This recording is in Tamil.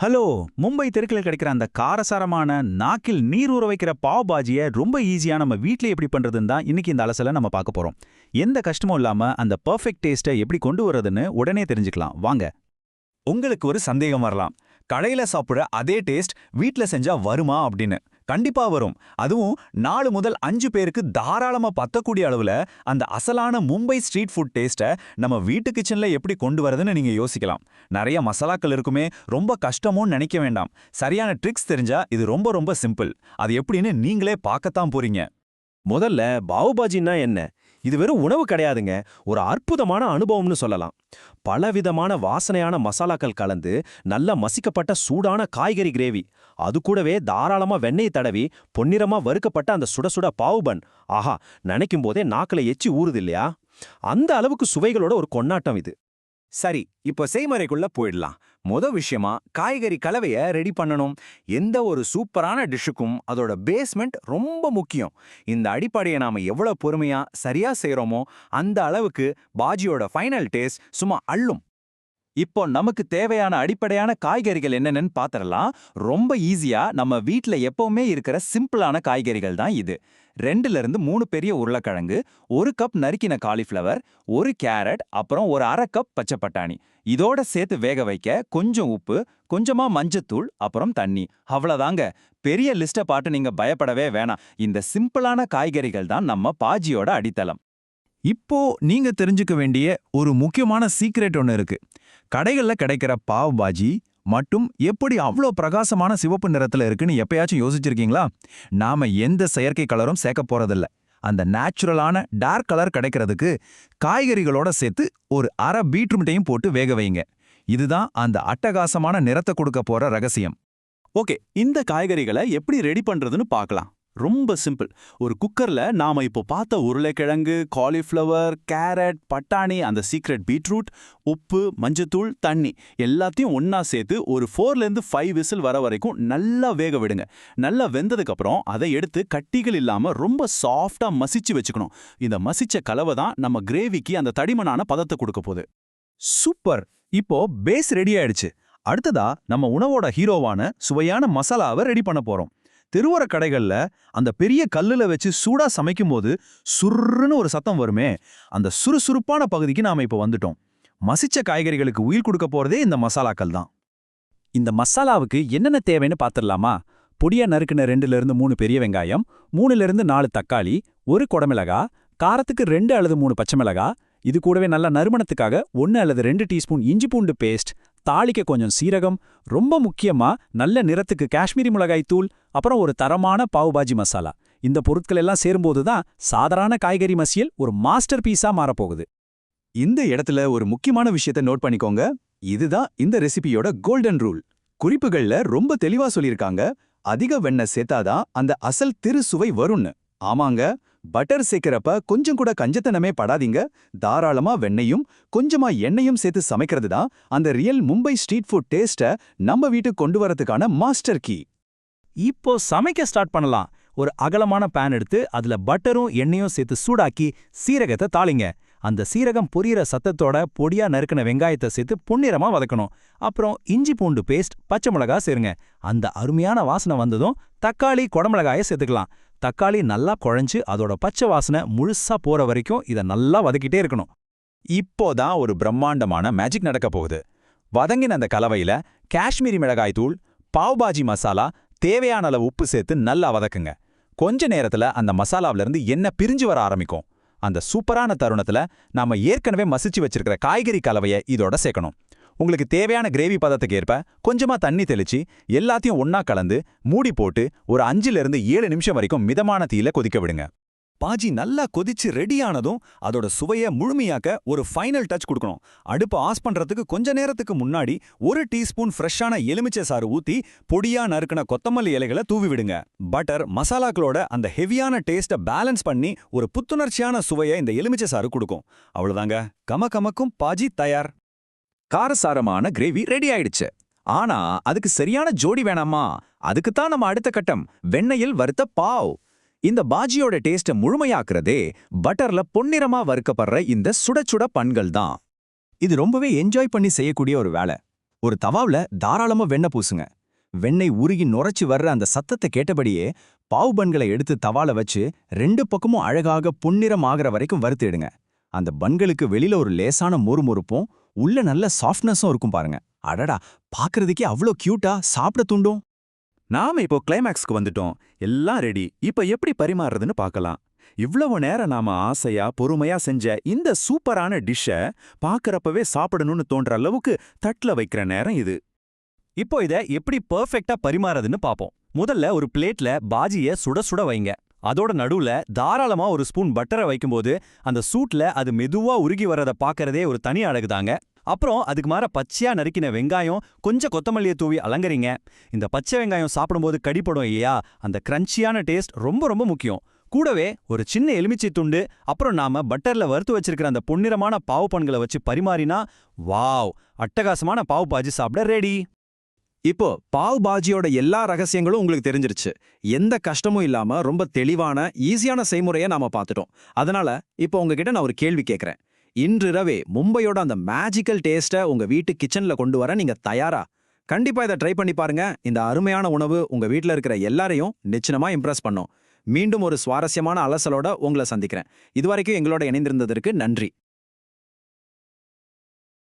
ஹலோ. மும்பை தெருக்கில் கிடைக்கிற அந்த காரசாரமான நாக்கில் நீர் ஊற வைக்கிற பாவ் பாஜியை ரொம்ப ஈஸியா நம்ம வீட்ல எப்படி பண்றதுன்னு தான் இன்னைக்கு இந்த அலசல நம்ம பார்க்க போறோம். எந்த கஷ்டமும் இல்லாம அந்த பெர்ஃபெக்ட் டேஸ்ட்டை எப்படி கொண்டு வரதுன்னு உடனே தெரிஞ்சுக்கலாம் வாங்க. உங்களுக்கு ஒரு சந்தேகம் வரலாம், கடையில சாப்பிடுற அதே டேஸ்ட் வீட்ல செஞ்சா வருமா அப்படின்னு. கண்டிப்பா வரும். அதுவும் 4 முதல் 5 பேருக்கு தாராளமா பத்தக்கூடிய அளவுல அந்த அசலான மும்பை ஸ்ட்ரீட் ஃபுட் டேஸ்ட்டை நம்ம வீட்டு கிச்சன்ல எப்படி கொண்டு வரதுன்னு நீங்க யோசிக்கலாம். நிறைய மசாலாக்கள் இருக்குமே, ரொம்ப கஷ்டமும் நினைக்க வேண்டாம். சரியான ட்ரிக்ஸ் தெரிஞ்சா இது ரொம்ப ரொம்ப சிம்பிள். அது எப்படின்னு நீங்களே பார்க்கத்தான் போறீங்க. முதல்ல பாவுபாஜின்னா என்ன? இது வெறும் உணவு கிடையாதுங்க, ஒரு அற்புதமான அனுபவம்னு சொல்லலாம். பலவிதமான வாசனையான மசாலாக்கள் கலந்து நல்ல மசிக்கப்பட்ட சூடான காய்கறி கிரேவி, அது கூடவே தாராளமா வெண்ணெய் தடவி பொன்னிறமா வறுக்கப்பட்ட அந்த சுட சுட பாவுபன். ஆஹா, நினைக்கும் போதே நாக்கில எச்சி ஊறுது இல்லையா? அந்த அளவுக்கு சுவைகளோட ஒரு கொண்டாட்டம் இது. சரி, இப்போ செய்முறைக்குள்ள போயிடலாம். விஷயமா காய்கறி கலவைய ரெடி பண்ணணும். எந்த ஒரு சூப்பரான டிஷ்ஷுக்கும் அதோட பேஸ்மெண்ட் ரொம்ப முக்கியம். இந்த அடிப்படையை நாம எவ்வளவு பொறுமையா சரியா செய்யறோமோ அந்த அளவுக்கு பாஜியோட ஃபைனல் டேஸ்ட் சும்மா அள்ளும். இப்போ நமக்கு தேவையான அடிப்படையான காய்கறிகள் என்னென்னு பாத்திரலாம். ரொம்ப ஈஸியா நம்ம வீட்ல எப்பவுமே இருக்கிற சிம்பிளான காய்கறிகள் தான் இது. 2ல இருந்து 3 பெரிய உருளைக்கிழங்கு, 1 கப் நறுக்கின காலிஃப்ளவர், 1 கேரட், அப்புறம் ஒரு 1/2 கப் பச்சை பட்டாணி. இதோட சேர்த்து வேக வைக்க கொஞ்சம் உப்பு, கொஞ்சமா மஞ்சத்தூள், அப்புறம் தண்ணி. அவ்வளவுதாங்க. பெரிய லிஸ்ட்டை பார்த்து நீங்க பயப்படவே வேணாம். இந்த சிம்பிளான காய்கறிகள் தான் நம்ம பாஜியோட அடித்தளம். இப்போ நீங்க தெரிஞ்சுக்க வேண்டிய ஒரு முக்கியமான சீக்ரெட் ஒன்று இருக்கு. கடைகள்ல கிடைக்கிற பாவ் பாஜி மட்டும் எப்படி அவ்வளோ பிரகாசமான சிவப்பு நிறத்துல இருக்குன்னு எப்பயாச்சும் யோசிச்சிருக்கீங்களா? நாம எந்த செயற்கை கலரும் சேர்க்க போறதில்ல. அந்த நேச்சுரலான டார்க் கலர் கிடைக்கிறதுக்கு காய்கறிகளோட சேர்த்து ஒரு 1/2 பீட்ரூட்டையும் போட்டு வேக வைங்க. இதுதான் அந்த அட்டகாசமான நிறத்தை கொடுக்க போற ரகசியம். ஓகே, இந்த காய்கறிகளை எப்படி ரெடி பண்றதுன்னு பார்க்கலாம். ரொம்ப சிம்பிள். ஒரு குக்கர்ல நாம இப்போ பார்த்த உருளைக்கிழங்கு, காலிஃப்ளவர், கேரட், பட்டாணி, அந்த சீக்ரெட் பீட்ரூட், உப்பு, மஞ்சத்தூள், தண்ணி எல்லாத்தையும் ஒன்னா சேர்த்து ஒரு 4லேருந்து 5 விசில் வர வரைக்கும் நல்லா வேக விடுங்க. நல்லா வெந்ததுக்கு அப்புறம் அதை எடுத்து கட்டிகள் இல்லாம ரொம்ப சாஃப்டா மசிச்சு வச்சுக்கணும். இந்த மசிச்ச கலவை தான் நம்ம கிரேவிக்கு அந்த தடிமனான பதத்தை கொடுக்க போகுது. சூப்பர். இப்போ பேஸ் ரெடி ஆயிடுச்சு. அடுத்ததா நம்ம உணவோட ஹீரோவான சுவையான மசாலாவை ரெடி பண்ண போறோம். திருவர கடைகள்ல அந்த பெரிய கல்லுல வச்சு சூடா சமைக்கும் போது சுருன்னு ஒரு சத்தம் வருமே, அந்த சுறுசுறுப்பான பகுதிக்கு நாம இப்ப வந்துட்டோம். மசிச்ச காய்கறிகளுக்கு உயிர் கொடுக்க போறதே இந்த மசாலாக்கள் தான். இந்த மசாலாவுக்கு என்னென்ன தேவைன்னு பாத்துடலாமா? பொடியா நறுக்குன 2ல இருந்து 3 பெரிய வெங்காயம், 3ல இருந்து 4 தக்காளி, 1 குடமிளகா, காரத்துக்கு 2 அல்லது 3 பச்சை மிளகா, இது கூடவே நல்ல நறுமணத்துக்காக 1 அல்லது 2 டீஸ்பூன் இஞ்சி பூண்டு பேஸ்ட், தாளிக்க கொஞ்சம் சீரகம், ரொம்ப முக்கியமா நல்ல நிறத்துக்கு காஷ்மீரி மிளகாய் தூள், அப்புறம் ஒரு தரமான பாவுபாஜி மசாலா. இந்த பொருட்கள் எல்லாம் சேரும்போது தான் சாதாரண காய்கறி மசியல் ஒரு மாஸ்டர் பீஸா மாறப்போகுது. இந்த இடத்துல ஒரு முக்கியமான விஷயத்தை நோட் பண்ணிக்கோங்க. இதுதான் இந்த ரெசிபியோட கோல்டன் ரூல். குறிப்புகள்ல ரொம்ப தெளிவா சொல்லியிருக்காங்க. அதிக வெண்ணெய் சேர்த்தாதான் அந்த அசல் சுவை வரும்னு. ஆமாங்க, பட்டர் சேர்க்கிறப்ப கொஞ்சம் கூட கஞ்சத்தனமே படாதீங்க. தாராளமா வெண்ணெயும் கொஞ்சமா எண்ணெயும் சேர்த்து சமைக்கிறது தான் அந்த ரியல் மும்பை ஸ்ட்ரீட் ஃபுட் டேஸ்ட்டை நம்ம வீட்டுக்கு கொண்டு வரதுக்கான மாஸ்டர் கீ. இப்போ சமைக்க ஸ்டார்ட் பண்ணலாம். ஒரு அகலமான பேன் எடுத்து அதுல பட்டரும் எண்ணெயும் சேர்த்து சூடாக்கி சீரகத்தை தாளிங்க. அந்த சீரகம் பொரியிற சத்தத்தோட பொடியா நறுக்கின வெங்காயத்தை சேர்த்து பொன்னிறமா வதக்கணும். அப்புறம் இஞ்சி பூண்டு பேஸ்ட், பச்சை மிளகா சேருங்க. அந்த அருமையான வாசனை வந்ததும் தக்காளி, குடமிளகாயை சேர்த்துக்கலாம். தக்காளி நல்லா குழஞ்சு அதோட பச்சை வாசனை முழுசா போற வரைக்கும் இதை நல்லா வதக்கிட்டே இருக்கணும். இப்போதான் ஒரு பிரம்மாண்டமான மேஜிக் நடக்க போகுது. வதங்கின அந்த கலவையில காஷ்மீரி மிளகாய் தூள், பாவ்பாஜி மசாலா, தேவையான அளவு உப்பு சேர்த்து நல்லா வதக்குங்க. கொஞ்ச நேரத்துல அந்த மசாலாவிலிருந்து எண்ணெய் பிரிஞ்சு வர ஆரம்பிக்கும். அந்த சூப்பரான தருணத்துல நாம ஏற்கனவே மசிச்சு வச்சிருக்கிற காய்கறி கலவையை இதோட சேர்க்கணும். உங்களுக்கு தேவையான கிரேவி பதத்துக்கு ஏற்ப கொஞ்சமா தண்ணி தெளிச்சு எல்லாத்தையும் ஒன்னா கலந்து மூடி போட்டு ஒரு 5லேருந்து 7 நிமிஷம் வரைக்கும் மிதமான தீயில கொதிக்க விடுங்க. பாஜி நல்லா கொதிச்சு ரெடியானதும் அதோட சுவையை முழுமையாக்க ஒரு ஃபைனல் டச் கொடுக்கணும். அடுப்பு ஆஸ் பண்றதுக்கு கொஞ்ச நேரத்துக்கு முன்னாடி 1 டீஸ்பூன் ஃப்ரெஷ்ஷான எலுமிச்சை சாறு ஊத்தி பொடியா நறுக்கின கொத்தமல்லி இலைகளை தூவி விடுங்க. பட்டர் மசாலாக்களோட அந்த ஹெவியான டேஸ்ட்டை பேலன்ஸ் பண்ணி ஒரு புத்துணர்ச்சியான சுவையை இந்த எலுமிச்சை சாறு கொடுக்கும். அவ்வளவுதாங்க, கமகமக்கும் பாஜி தயார். காரசாரமான கிரேவி ரெடி ஆயிடுச்சு. ஆனா அதுக்கு சரியான ஜோடி வேணாமா? அதுக்குத்தான் நம்ம அடுத்த கட்டம், வெண்ணெயில் வறுத்த பாவ். இந்த பாஜியோட டேஸ்ட்டை முழுமையாக்குறதே பட்டர்ல பொன்னிறமா வறுக்கப்படுற இந்த சுட சுட பன்கள் தான். இது ரொம்பவே என்ஜாய் பண்ணி செய்யக்கூடிய ஒரு வேலை. ஒரு தவாவுல தாராளமா வெண்ணெய் பூசுங்க. வெண்ணெய் உருகி நுரைச்சு வர்ற அந்த சத்தத்தை கேட்டபடியே பாவு பன்களை எடுத்து தவால வச்சு 2 பக்கமும் அழகாக பொன்னிறம் ஆகிற வரைக்கும் வறுத்திடுங்க. அந்த பன்களுக்கு வெளியில ஒரு லேசான மொறுமொறுப்பும் உள்ள நல்ல சாஃப்ட்னஸும் இருக்கும் பாருங்க. அடடா, பாக்குறதுக்கே அவ்வளோ கியூட்டா, சாப்பிட தூண்டும். நாம இப்போ கிளைமேக்ஸ்க்கு வந்துட்டோம். எல்லாம் ரெடி. இப்ப எப்படி பரிமாறுறதுன்னு பார்க்கலாம். இவ்வளவு நேரம் நாம ஆசையா பொறுமையா செஞ்ச இந்த சூப்பரான டிஷ்ஷ பாக்குறப்பவே சாப்பிடணும்னு தோன்ற அளவுக்கு தட்டுல வைக்கிற நேரம் இது. இப்போ இத எப்படி பெர்ஃபெக்ட்டா பரிமாறதுன்னு பாப்போம். முதல்ல ஒரு பிளேட்ல பாஜிய சுட சுட வைங்க. அதோட நடுவுல தாராளமா ஒரு ஸ்பூன் பட்டரை வைக்கும்போது அந்த சூட்ல அது மெதுவா உருகி வர்றத பாக்கறதே ஒரு தனி அழகுதாங்க. அப்புறம் அதுக்கு மாற பச்சையா நறுக்கின வெங்காயம், கொஞ்சம் கொத்தமல்லியை தூவி அலங்கரிங்க. இந்த பச்சை வெங்காயம் சாப்பிடும்போது கடிப்படும் இல்லையா, அந்த கிரன்ச்சியான டேஸ்ட் ரொம்ப ரொம்ப முக்கியம். கூடவே ஒரு சின்ன எலுமிச்சை துண்டு, அப்புறம் நாம பட்டர்ல வறுத்து வச்சிருக்கிற அந்த பொன்னிறமான பாவு பன்களை வச்சு பரிமாறினா வாவ், அட்டகாசமான பாவு பாஜி சாப்பிட ரெடி. இப்போ பாவ் பாஜியோட எல்லா ரகசியங்களும் உங்களுக்கு தெரிஞ்சிருச்சு. எந்த கஷ்டமும் இல்லாம ரொம்ப தெளிவான ஈஸியான செய்முறையை நாம பார்த்துட்டோம். அதனால இப்போ உங்ககிட்ட நான் ஒரு கேள்வி கேட்கறேன். இன்றிரவே மும்பையோட அந்த மேஜிக்கல் டேஸ்ட்டை உங்க வீட்டு கிச்சன்ல கொண்டு வர நீங்க தயாரா? கண்டிப்பா இதை ட்ரை பண்ணி பாருங்க. இந்த அருமையான உணவு உங்க வீட்ல இருக்கிற எல்லாரையும் நிச்சயமா இம்ப்ரெஸ் பண்ணும். மீண்டும் ஒரு சுவாரஸ்யமான அலசலோட உங்களை சந்திக்கிறேன். இதுவரைக்கும் எங்களோட இணைந்திருந்ததற்கு நன்றி.